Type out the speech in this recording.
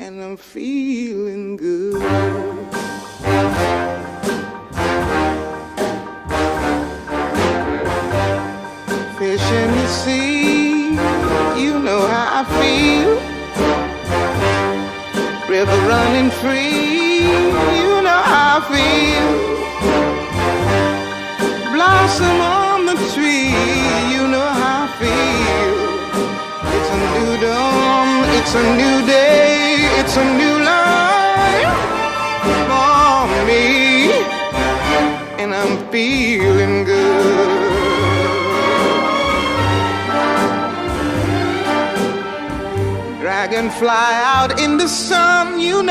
and I'm feeling good. Fish in the sea, you know how I feel. River running free, you know how I feel. Blossom on the tree, you know how I feel. It's a new dawn, it's a new day, it's a new life for me, and I'm feeling good. Dragonfly out in the sun, you know